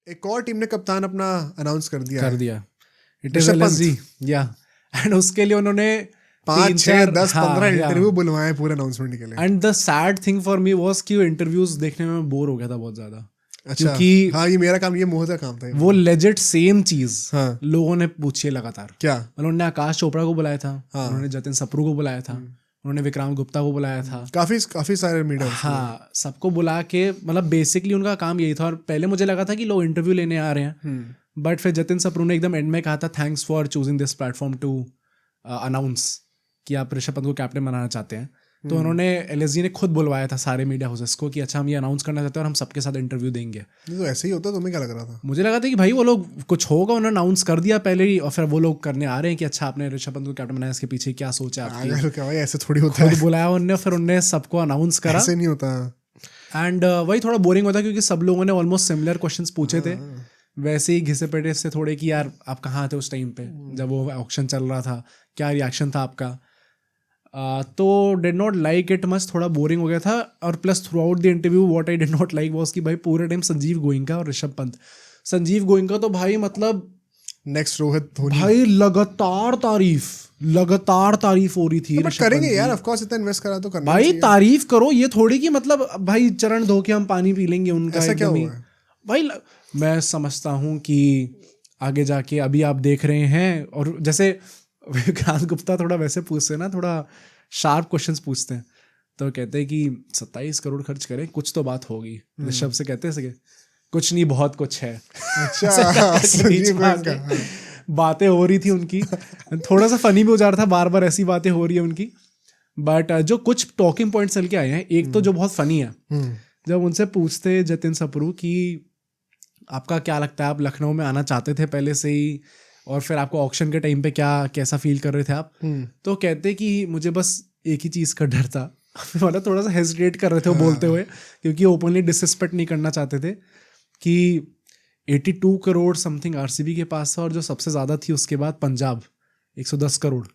एक और टीम ने कप्तान अपना अनाउंस कर दिया इट इज एलएसजी या एंड उसके लिए उन्होंने 5, 6, 10, 15 इंटरव्यू बुलवाए पूरे अनाउंसमेंट के लिए। And the sad thing for me was कि वो इंटरव्यूज देखने में बोर हो गया था बहुत ज्यादा। अच्छा, क्योंकि हाँ ये मेरा काम, ये मोह का काम था। वो लेजिट सेम चीज हाँ। लोगों ने पूछी है लगातार। क्या? उन्होंने आकाश चोपड़ा को बुलाया था, हाँ। उन्होंने जतिन सप्रू को बुलाया था, उन्होंने विक्रांत गुप्ता को बुलाया था, काफी सारे मीडिया। हाँ, सबको बुला के मतलब बेसिकली उनका काम यही था। और पहले मुझे लगा था कि लोग इंटरव्यू लेने आ रहे हैं, बट फिर जतिन सप्रू ने एकदम एंड में कहा था thanks for choosing this platform to announce कि आप ऋषभ पंत को कैप्टन बनाना चाहते हैं। तो उन्होंने एलएसजी ने खुद बुलवाया था सारे मीडिया हाउसेस को कि अच्छा हम ये अनाउंस करना चाहते हैं और हम सबके साथ इंटरव्यू देंगे। तो ऐसे ही होता, तुम्हें क्या लग रहा था? मुझे लगा था कि भाई वो लोग कुछ होगा, उन्होंने अनाउंस कर दिया पहले ही और फिर वो लोग करने आ रहे हैं कि अच्छा आपने ऋषभ पंत को कैप्टन बनाया, इसके पीछे क्या सोच है आपकी? क्या भाई, ऐसे थोड़ी होता है। बुलाया उन्होंने, फिर उन्होंने सबको अनाउंस करा। ऐसे नहीं होता। एंड वही थोड़ा बोरिंग होता क्योंकि सब लोगों ने ऑलमोस्ट सिमिलर क्वेश्चंस पूछे थे, वैसे ही घिसे पेटे से थोड़े कि यार आप कहाँ थे उस टाइम पे जब वो ऑक्शन चल रहा था, क्या रिएक्शन था आपका? तो did not like it much, थोड़ा बोरिंग हो गया था। और plus through out the interview what I did not like was कि भाई पूरे टाइम संजीव गोइंका और ऋषभ पंत, संजीव गोइंका तो भाई मतलब नेक्स्ट रोहित धोनी भाई लगातार तारीफ हो रही थी। तो करेंगे यार, ऑफ कोर्स इतना इन्वेस्ट करा तो करना भाई चाहिए। तारीफ करो, ये थोड़ी कि मतलब भाई चरण धो के हम पानी पी लेंगे उनका। ऐसा क्या हुआ है? भाई मैं समझता हूँ कि आगे जाके अभी आप देख रहे हैं, और जैसे विक्रांत गुप्ता थोड़ा वैसे पूछते हैं ना, थोड़ा शार्प क्वेश्चंस पूछते हैं, तो कहते हैं कि 27 करोड़ खर्च करें कुछ तो बात होगी। ऋषभ से कहते हैं कुछ नहीं बहुत कुछ है। अच्छा बातें हो रही थी उनकी, थोड़ा सा फनी भी हो जा रहा था, बार बार ऐसी बातें हो रही है उनकी। बट जो कुछ टॉकिंग पॉइंट्स चल के आए हैं, एक तो जो बहुत फनी है, जब उनसे पूछते जतिन सप्रू कि आपका क्या लगता है, आप लखनऊ में आना चाहते थे पहले से ही, और फिर आपको ऑक्शन के टाइम पे कैसा फील कर रहे थे आप? तो कहते कि मुझे बस एक ही चीज़ का डर था। मतलब थोड़ा सा हेजिटेट कर रहे थे वो बोलते हुए, क्योंकि ओपनली डिसरिस्पेक्ट नहीं करना चाहते थे कि 82 करोड़ समथिंग आरसीबी के पास था, और जो सबसे ज़्यादा थी उसके बाद पंजाब 110 करोड़।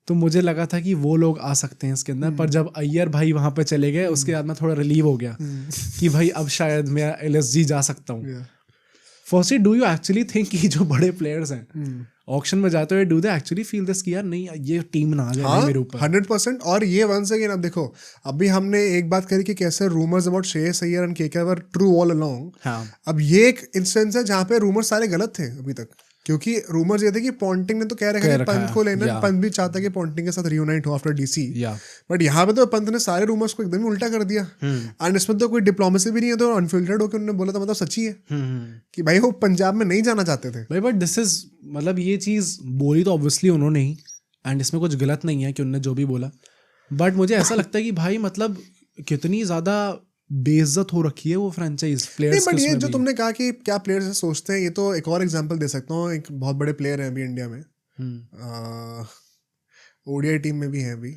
तो मुझे लगा था कि वो लोग आ सकते हैं इसके अंदर, पर जब अय्यर भाई वहाँ पे चले गए उसके बाद मैं थोड़ा रिलीव हो गया कि भाई अब शायद मैं एलएसजी जा सकता हूँ। Firstly do you actually think कि जो बड़े प्लेयर्स हैं ऑक्शन में जाते हुए, do they actually feel this कि यार नहीं ये टीम ना आ जाए मेरे ऊपर? 100%। और ये वंस अगेन, अब देखो, अभी हमने एक बात करी कि कैसे rumours about Shreyas Iyer and KKR were true all along. हाँ। अब ये एक इंस्टेंस है जहाँ पे रूमर्स सारे गलत थे अभी तक, क्योंकि रूमर्स ये थे कि पॉन्टिंग ने तो कह रखा है पंत को लेना, पंत भी चाहता है कि पॉन्टिंग के साथ रियूनाइट हो आफ्टर डीसी, बट यहाँ पे तो पंत ने सारे रूमर्स को एकदम ही उल्टा कर दिया। एंड इसमें तो कोई डिप्लोमेसी भी नहीं है, तो अनफिल्टर्ड होकर उन्होंने बोला था, मतलब सच्ची है कि भाई वो पंजाब में नहीं जाना चाहते थे भाई। बट दिस इज मतलब ये चीज़ बोली तो ऑब्वियसली उन्होंने ही, एंड इसमें कुछ गलत नहीं है कि उन्होंने जो भी बोला, बट मुझे ऐसा लगता है कि भाई मतलब कितनी ज़्यादा बेइज्जत हो रखी है वो फ्रेंचाइज प्लेयर्स। बट ये जो तुमने कहा कि क्या प्लेयर्स सोचते हैं, ये तो एक और एग्जांपल दे सकता हूँ। एक बहुत बड़े प्लेयर हैं अभी इंडिया में, ओडीआई टीम में भी हैं अभी,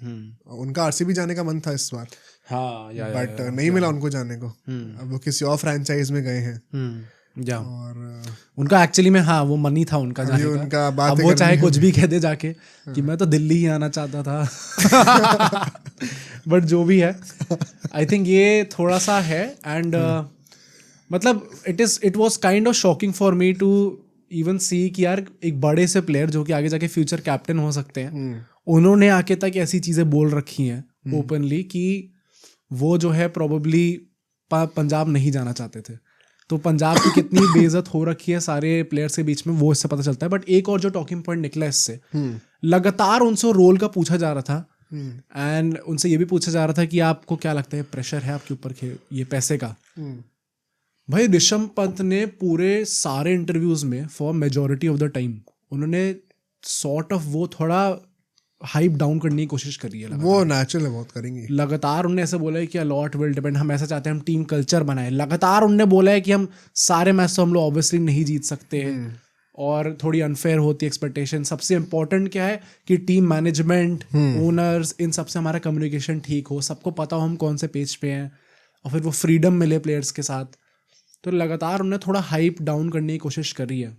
उनका आरसीबी जाने का मन था इस बार, हाँ, बट नहीं मिला उनको जाने को। अब वो किसी और फ्रेंचाइज में गए हैं, और उनका एक्चुअली में हाँ वो मनी था उनका जाने का। उनका अब वो चाहे कुछ भी कह दे जाके कि मैं तो दिल्ली ही आना चाहता था। बट जो भी है, आई थिंक ये थोड़ा सा है। एंड मतलब it was kind of shocking for me to even see कि यार एक बड़े से प्लेयर जो कि आगे जाके फ्यूचर कैप्टन हो सकते हैं, उन्होंने आके तक ऐसी चीज़ें बोल रखी हैं ओपनली कि वो जो है प्रोबेबली पंजाब नहीं जाना चाहते थे। तो पंजाब की कितनी बेइज्जत हो रखी है सारे प्लेयर्स के बीच में, वो इससे पता चलता है। बट एक और जो टॉकिंग पॉइंट निकला इससे, लगातार उनसे रोल का पूछा जा रहा था, एंड उनसे ये भी पूछा जा रहा था कि आपको क्या लगता है प्रेशर है आपके ऊपर ये पैसे का? भाई ऋषभ पंत ने पूरे सारे इंटरव्यूज में for majority of the time उन्होंने सॉर्ट ऑफ वो थोड़ा हाइप डाउन करने की कोशिश करी है। वो नेचुरल है, बहुत करेंगे। लगातार उन्होंने ऐसे बोला है कि अलॉट विल डिपेंड, हम ऐसा चाहते हैं, हम टीम कल्चर बनाए। लगातार उन्होंने बोला है कि हम सारे मैच तो हम लोग ऑब्वियसली नहीं जीत सकते हैं, और थोड़ी अनफेयर होती है एक्सपेक्टेशन। सबसे इंपॉर्टेंट क्या है कि टीम मैनेजमेंट, ओनर्स, इन सबसे हमारा कम्युनिकेशन ठीक हो, सबको पता हो हम कौन से पेज पे हैं, और फिर वो फ्रीडम मिले प्लेयर्स के साथ। तो लगातार उन्होंने थोड़ा हाइप डाउन करने की कोशिश करी है।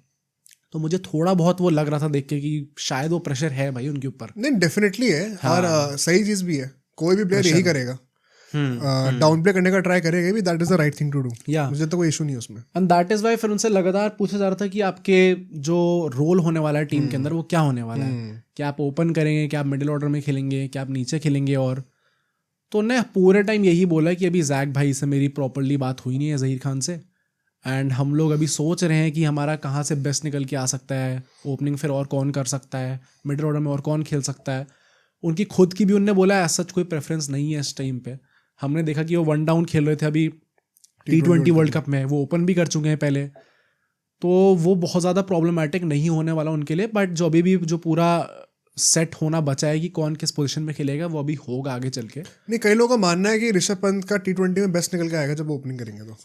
तो मुझे थोड़ा बहुत वो लग रहा था देख के कि शायद वो प्रेशर है भाई उनके ऊपर। नहीं डेफिनेटली है, और सही चीज़ भी है, कोई भी प्लेयर यही करेगा। डाउन प्ले करने का ट्राई करेगा भी, that is the right thing to do. Yeah. मुझे तो कोई इशू नहीं है उसमें। एंड दैट इज वाई फिर उनसे लगातार पूछा जा रहा था कि आपके जो रोल होने वाला है टीम के अंदर वो क्या होने वाला है, क्या आप ओपन करेंगे, क्या आप मिडिल ऑर्डर में खेलेंगे, क्या आप नीचे खेलेंगे। और तो उन्होंने पूरे टाइम यही बोला कि अभी जैक भाई से मेरी प्रॉपरली बात हुई नहीं है, ज़हीर खान से, एंड हम लोग अभी सोच रहे हैं कि हमारा कहाँ से बेस्ट निकल के आ सकता है, ओपनिंग फिर और कौन कर सकता है, मिडिल ऑर्डर में और कौन खेल सकता है। उनकी खुद की भी उनने बोला एज सच कोई प्रेफरेंस नहीं है इस टाइम पे। हमने देखा कि वो 1 डाउन खेल रहे थे अभी T20 वर्ल्ड कप में, वो ओपन भी कर चुके हैं पहले, तो वो बहुत ज़्यादा प्रॉब्लमेटिक नहीं होने वाला उनके लिए। बट जो अभी भी जो पूरा सेट होना बचा है कि कौन किस पोजीशन में खेलेगा वो अभी होगा आगे चल के। नहीं, कई लोगों का मानना है कि ऋषभ पंत का T20 में बेस्ट निकल के आएगा जब ओपनिंग करेंगे तो,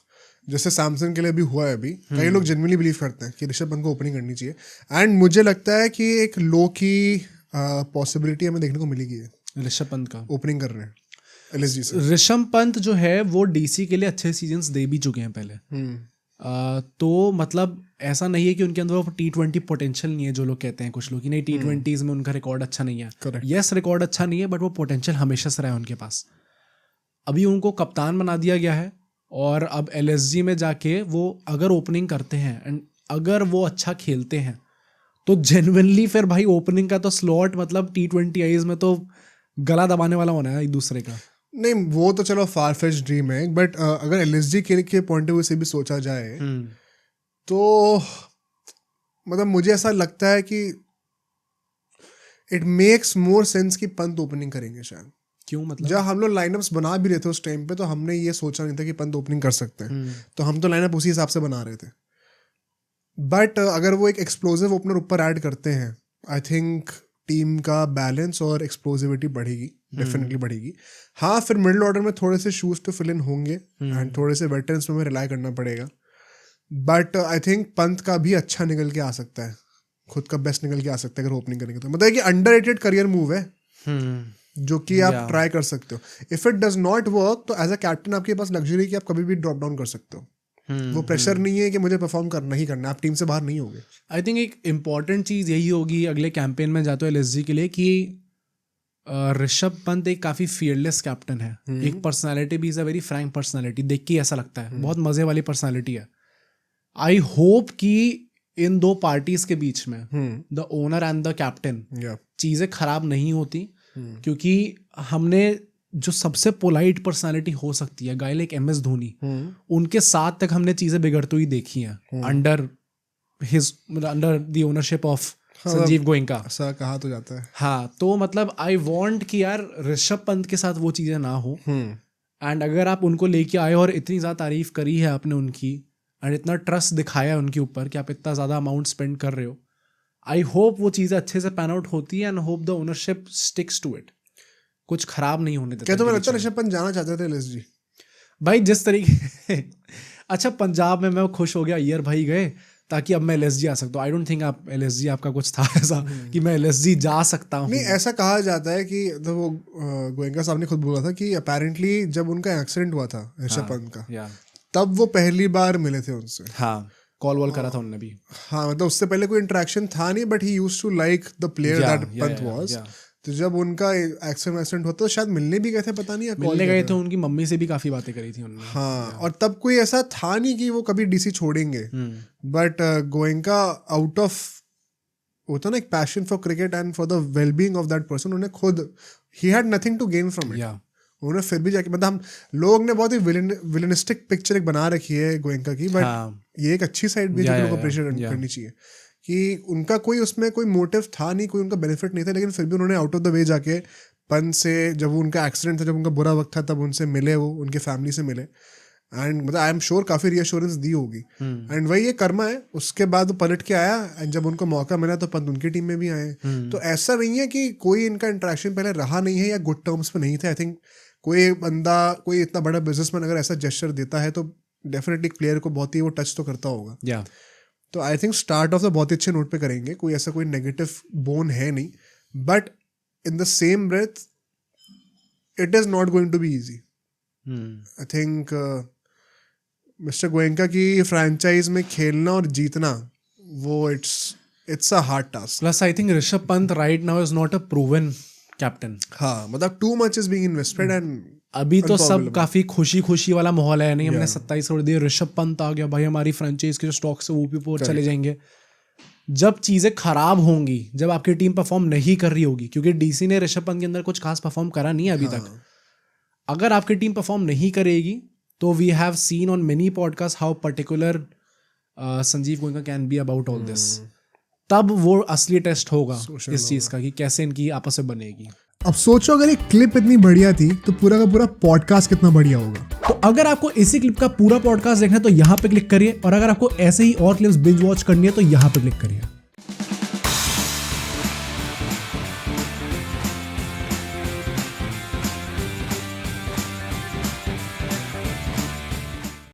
जैसे सैमसन के लिए भी हुआ है अभी। कई लोग जेन्युइनली बिलीव करते हैं कि ऋषभ पंत को ओपनिंग करनी चाहिए, एंड मुझे लगता है कि एक लो की पॉसिबिलिटी हमें देखने को मिलेगी ऋषभ पंत का ओपनिंग कर रहे हैं LSG से। ऋषभ पंत जो है वो DC के लिए अच्छे सीजन्स दे भी चुके हैं पहले। तो मतलब ऐसा नहीं है कि उनके अंदर वो T20 पोटेंशियल नहीं है, जो लोग कहते हैं कुछ लोग कि नहीं T20s में उनका रिकॉर्ड अच्छा नहीं है। यस, रिकॉर्ड अच्छा नहीं है, बट वो पोटेंशियल हमेशा से रहा है उनके पास। अभी उनको कप्तान बना दिया गया है और अब LSG में जाके वो अगर ओपनिंग करते हैं एंड अगर वो अच्छा खेलते हैं तो जेन्युइनली फिर भाई ओपनिंग का तो स्लॉट मतलब T20 आईज में तो गला दबाने वाला होना है एक दूसरे का। नहीं, वो तो चलो फार फेच ड्रीम है, बट अगर LSG के पॉइंट ऑफ व्यू से भी सोचा जाए तो मतलब मुझे ऐसा लगता है कि इट मेक्स मोर सेंस कि पंत ओपनिंग करेंगे शायद। क्यों? मतलब जब हम लोग लाइनअप्स बना भी रहे थे उस टाइम पे तो हमने ये सोचा नहीं था कि पंत ओपनिंग कर सकते हैं, तो हम तो लाइनअप उसी हिसाब से बना रहे थे। बट अगर वो एक एक्सप्लोसिव ओपनर ऊपर ऐड करते हैं, आई थिंक टीम का बैलेंस और एक्सप्लोसिविटी बढ़ेगी, डेफिनेटली बढ़ेगी। हाँ, फिर मिडिल ऑर्डर में थोड़े से शूज टू फिल इन होंगे एंड थोड़े से वेटरन्स पे हमें रिलाई करना पड़ेगा, बट आई थिंक पंत का भी अच्छा निकल के आ सकता है, खुद का बेस्ट निकल के आ सकता है अगर ओपनिंग करेंगे तो। मतलब कि अंडररेटेड करियर मूव है जो कि आप ट्राई कर सकते हो। If it does not work तो एज अ कैप्टन आपके पास लग्जरी कि आप कभी भी ड्रॉप डाउन कर सकते हो। वो प्रेशर नहीं है कि मुझे परफॉर्म करना ही करना, आप टीम से बाहर नहीं होगे। आई थिंक एक इम्पॉर्टेंट चीज़ यही होगी अगले कैंपेन में जाते हो LSG के लिए कि ऋषभ पंत एक काफ़ी फियरलेस कैप्टन है। एक पर्सनालिटी भी is a very Frank personality, देख के ऐसा लगता है बहुत मज़े वाली पर्सनालिटी है। आई होप कि इन दो पार्टीज के बीच में the owner and the captain चीज़ें खराब नहीं होती, क्योंकि हमने जो सबसे पोलाइट पर्सनालिटी हो सकती है गाय लाइक MS धोनी, उनके साथ तक हमने चीज़ें बिगड़ती हुई देखी हैं under the ownership of Sanjeev Goenka. ऐसा कहा तो जाता है। हाँ, तो मतलब आई वांट कि यार ऋषभ पंत के साथ वो चीज़ें ना हो, एंड अगर आप उनको लेके आए और इतनी ज़्यादा तारीफ करी है आपने उनकी एंड इतना ट्रस्ट दिखाया है उनके ऊपर कि आप इतना ज़्यादा अमाउंट स्पेंड कर रहे हो, आई होप वो चीज़ें अच्छे से पैन आउट होती है and hope the ownership sticks to it, कुछ खराब नहीं होने देता। क्या तुम्हें लगता है ऋषभ पंत जाना चाहते थे LSG? भाई जिस तरीके अच्छा, पंजाब में मैं खुश हो गया, ईयर भाई गए ताकि अब मैं LSG आ सकता हूँ। आई डोंट थिंक आप LSG आपका कुछ था ऐसा कि मैं LSG जा सकता हूँ। नहीं, ऐसा कहा जाता है कि तो वो गोयनका साहब ने खुद बोला था कि अपेरेंटली जब उनका एक्सीडेंट हुआ था ऋषभ पंत का, तब वो पहली बार मिले थे उनसे। हाँ, कॉल वॉल करा था उनने भी। हाँ, मतलब उससे पहले कोई इंटरेक्शन था नहीं, but he used to like the player that Pant was. तो जब उनका एक्सीडेंट होता तो शायद मिलने भी गए थे, पता नहीं, मिलने गए थे, उनकी मम्मी से भी काफी बातें करी थी उन्होंने। हाँ, और तब कोई ऐसा था नहीं कि वो कभी DC छोड़ेंगे, बट गोयनका आउट ऑफ होता ना एक passion for cricket and for the wellbeing of that person, उन्हें खुद ही had nothing to gain from it, उन्होंने फिर भी जाके, मतलब हम लोग ने बहुत ही विलेनिस्टिक पिक्चर एक बना रखी है गोयनका की, बट ये एक अच्छी साइड भी है जो लोगों को अप्रिशिएट करनी चाहिए कि उनका कोई उसमें कोई मोटिव था नहीं, कोई उनका बेनिफिट नहीं था, लेकिन फिर भी उन्होंने आउट ऑफ द वे जाके पंत से, जब वो उनका एक्सीडेंट था, जब उनका बुरा वक्त था, तब उनसे मिले, वो उनके फैमिली से मिले, एंड मतलब आई एम श्योर काफ़ी रीअश्योरेंस दी होगी। एंड वही ये कर्मा है, उसके बाद वो पलट के आया एंड जब उनको मौका मिला तो पंत उनकी टीम में भी आए। तो ऐसा नहीं है कि कोई इनका इंटरेक्शन पहले रहा नहीं है या गुड टर्म्स पे नहीं थे। आई थिंक कोई बंदा, कोई इतना बड़ा बिजनेसमैन अगर ऐसा जेस्चर देता है तो डेफिनेटली प्लेयर को बहुत ही वो टच तो करता होगा। तो I think start of the बहुत ही अच्छे नोट पे करेंगे, कोई ऐसा कोई नेगेटिव बोन है नहीं, but in the same breath it is not going to be easy. I think mister Goenka की फ्रेंचाइज में खेलना और जीतना, वो it's a hard task. Plus I think Rishabh Pant right now is not a proven captain. हाँ, मतलब too much is being invested and अभी तो सब काफी खुशी वाला माहौल है, नहीं हमने 27 करोड़ दिए, ऋषभ पंत आ गया भाई, हमारी फ्रेंचाइज के जो स्टॉक्स है वो भी ऊपर चले जाएंगे। जब चीजें खराब होंगी, जब आपकी टीम परफॉर्म नहीं कर रही होगी, क्योंकि डीसी ने ऋषभ पंत के अंदर कुछ खास परफॉर्म करा नहीं है अभी तक, अगर आपकी टीम परफॉर्म नहीं करेगी तो we have seen on many podcast how particular Sanjiv Goenka can be about all this. तब वो असली टेस्ट होगा इस चीज का कि कैसे इनकी आपस में बनेगी। अब सोचो अगर एक क्लिप इतनी बढ़िया थी तो पूरा का पूरा पॉडकास्ट कितना बढ़िया होगा। तो अगर आपको इसी क्लिप का पूरा पॉडकास्ट देखना है तो यहाँ पे क्लिक करिए, और अगर आपको ऐसे ही और क्लिप्स बिंज वॉच करनी है तो यहाँ पे क्लिक करिए।